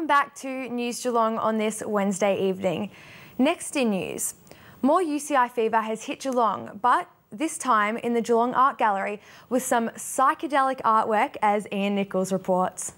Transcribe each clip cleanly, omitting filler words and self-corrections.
Welcome back to News Geelong on this Wednesday evening. Next in news, more UCI fever has hit Geelong, but this time in the Geelong Art Gallery with some psychedelic artwork, as Ian Nicholls reports.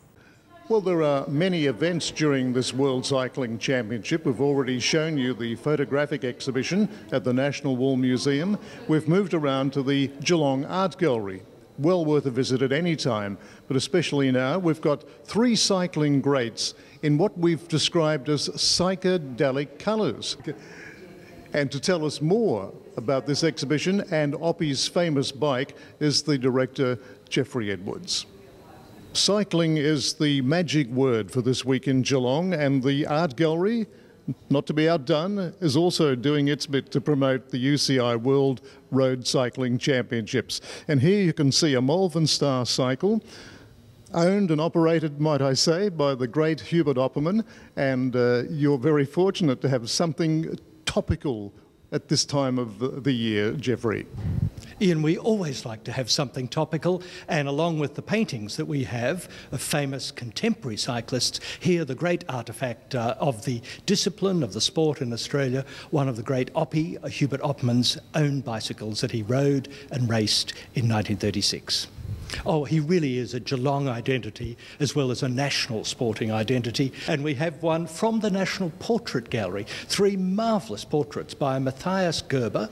Well, there are many events during this World Cycling Championship. We've already shown you the photographic exhibition at the National War Museum. We've moved around to the Geelong Art Gallery. Well worth a visit at any time, but especially now. We've got three cycling greats in what we've described as psychedelic colours. And to tell us more about this exhibition and Oppie's famous bike is the director, Jeffery Edwards. Cycling is the magic word for this week in Geelong, and the Art Gallery, not to be outdone, is also doing its bit to promote the UCI World Road Cycling Championships. And here you can see a Malvern Star cycle, owned and operated, might I say, by the great Hubert Opperman, and you're very fortunate to have something topical at this time of the year, Jeffery. Ian, we always like to have something topical, and along with the paintings that we have of famous contemporary cyclists, here the great artefact of the discipline of the sport in Australia, one of the great Hubert Opperman's own bicycles that he rode and raced in 1936. Oh, he really is a Geelong identity as well as a national sporting identity. And we have one from the National Portrait Gallery, three marvellous portraits by Matthias Gerber,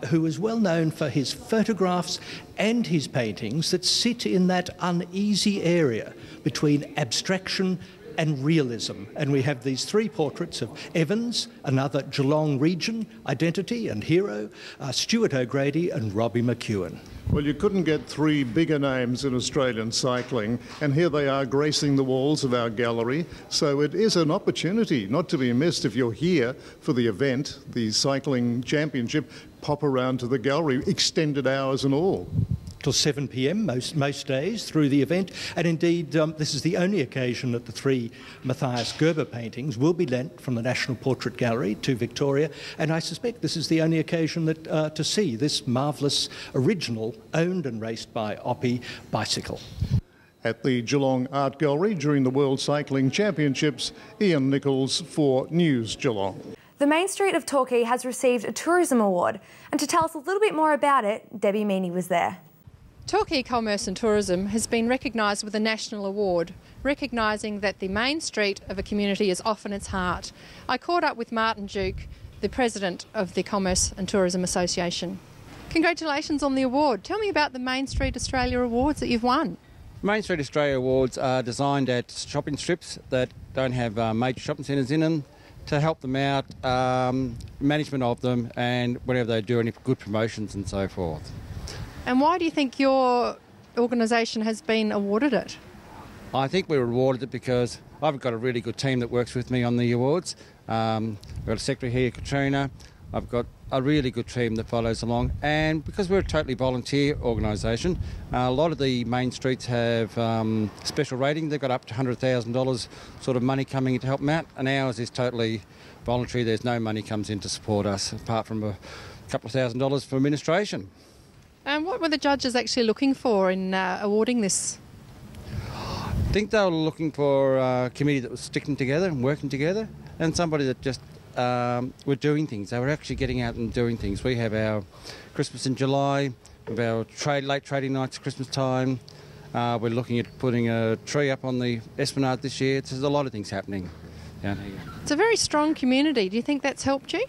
who is well known for his photographs and his paintings that sit in that uneasy area between abstraction and realism. And we have these three portraits of Evans, another Geelong region identity and hero, Stuart O'Grady and Robbie McEwen. Well, you couldn't get three bigger names in Australian cycling, and here they are gracing the walls of our gallery. So it is an opportunity not to be missed if you're here for the event, the Cycling Championship. Pop around to the gallery, extended hours and all. Till 7 p.m. most days through the event, and indeed this is the only occasion that the three Matthias Gerber paintings will be lent from the National Portrait Gallery to Victoria, and I suspect this is the only occasion that to see this marvellous original owned and raced by Oppie bicycle. At the Geelong Art Gallery during the World Cycling Championships, Ian Nicholls for News Geelong. The Main Street of Torquay has received a tourism award, and to tell us a little bit more about it, Debbie Meaney was there. Torquay Commerce and Tourism has been recognised with a national award, recognising that the main street of a community is often its heart. I caught up with Martin Duke, the president of the Commerce and Tourism Association. Congratulations on the award. Tell me about the Main Street Australia Awards that you've won. Main Street Australia Awards are designed at shopping strips that don't have major shopping centres in them to help them out, management of them, and whenever they do any good promotions and so forth. And why do you think your organisation has been awarded it? I think we were awarded it because I've got a really good team that works with me on the awards. We've got a secretary here, Katrina. I've got a really good team that follows along, and because we're a totally volunteer organisation, a lot of the main streets have special rating. They've got up to $100,000 sort of money coming in to help them out, and ours is totally voluntary. There's no money comes in to support us apart from a couple of $1,000s for administration. And what were the judges actually looking for in awarding this? I think they were looking for a committee that was sticking together and working together, and somebody that just were doing things. They were actually getting out and doing things. We have our Christmas in July, we have our late trading nights at Christmas time. We're looking at putting a tree up on the Esplanade this year. There's a lot of things happening down here. It's a very strong community. Do you think that's helped you?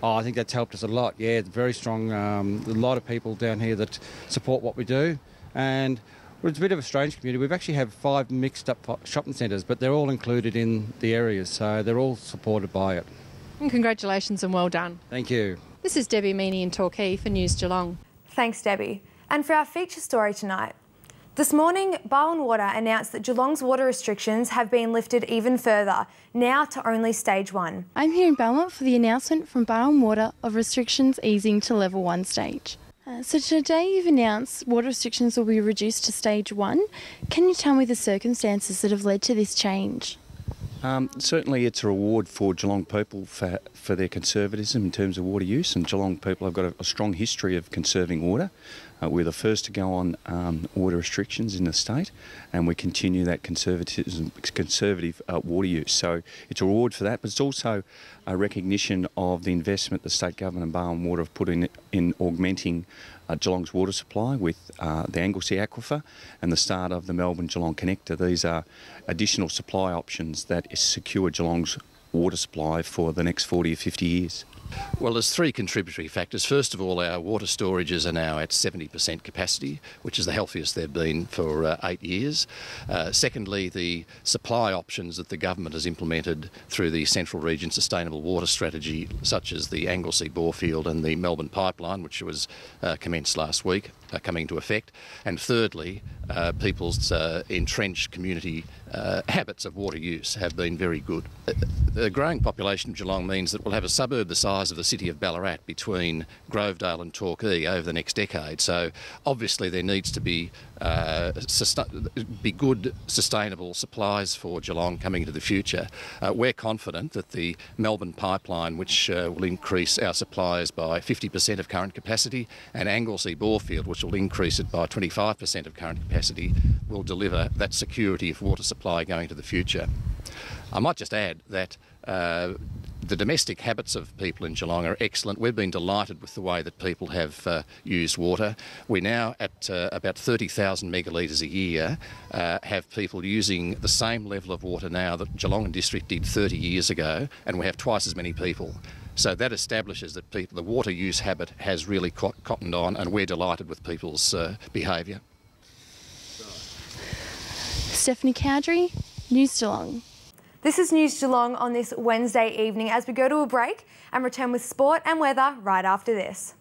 Oh, I think that's helped us a lot, yeah. It's very strong. A lot of people down here that support what we do. And it's a bit of a strange community. We've actually have 5 mixed up shopping centres, but they're all included in the areas, so they're all supported by it. And congratulations and well done. Thank you. This is Debbie Meaney in Torquay for News Geelong. Thanks, Debbie. And for our feature story tonight, this morning, Barwon Water announced that Geelong's water restrictions have been lifted even further, now to only Stage 1. I'm here in Belmont for the announcement from Barwon Water of restrictions easing to Level 1 stage. So today you've announced water restrictions will be reduced to Stage 1. Can you tell me the circumstances that have led to this change? Certainly it's a reward for Geelong people for their conservatism in terms of water use, and Geelong people have got a strong history of conserving water. We're the first to go on water restrictions in the state, and we continue that conservative water use. So it's a reward for that, but it's also a recognition of the investment the state government and Barwon Water have put in augmenting Geelong's water supply with the Anglesey Aquifer and the start of the Melbourne-Geelong Connector. These are additional supply options that secure Geelong's water supply for the next 40 or 50 years. Well, there's three contributory factors. First of all, our water storages are now at 70% capacity, which is the healthiest they've been for 8 years. Secondly, the supply options that the government has implemented through the Central Region Sustainable Water Strategy, such as the Anglesey Borefield and the Melbourne Pipeline, which was commenced last week, are coming into effect. And thirdly, people's entrenched community habits of water use have been very good. The growing population of Geelong means that we'll have a suburb the size of the city of Ballarat between Grovedale and Torquay over the next decade. So obviously there needs to be good, sustainable supplies for Geelong coming into the future. We're confident that the Melbourne Pipeline, which will increase our supplies by 50% of current capacity, and Anglesey Borefield, which will increase it by 25% of current capacity, will deliver that security of water supply going into the future. I might just add that the domestic habits of people in Geelong are excellent. We've been delighted with the way that people have used water. We now, at about 30,000 megalitres a year, have people using the same level of water now that Geelong District did 30 years ago, and we have twice as many people. So that establishes that the water use habit has really cottoned on, and we're delighted with people's behaviour. Stephanie Cowdery, News Geelong. This is News Geelong on this Wednesday evening as we go to a break and return with sport and weather right after this.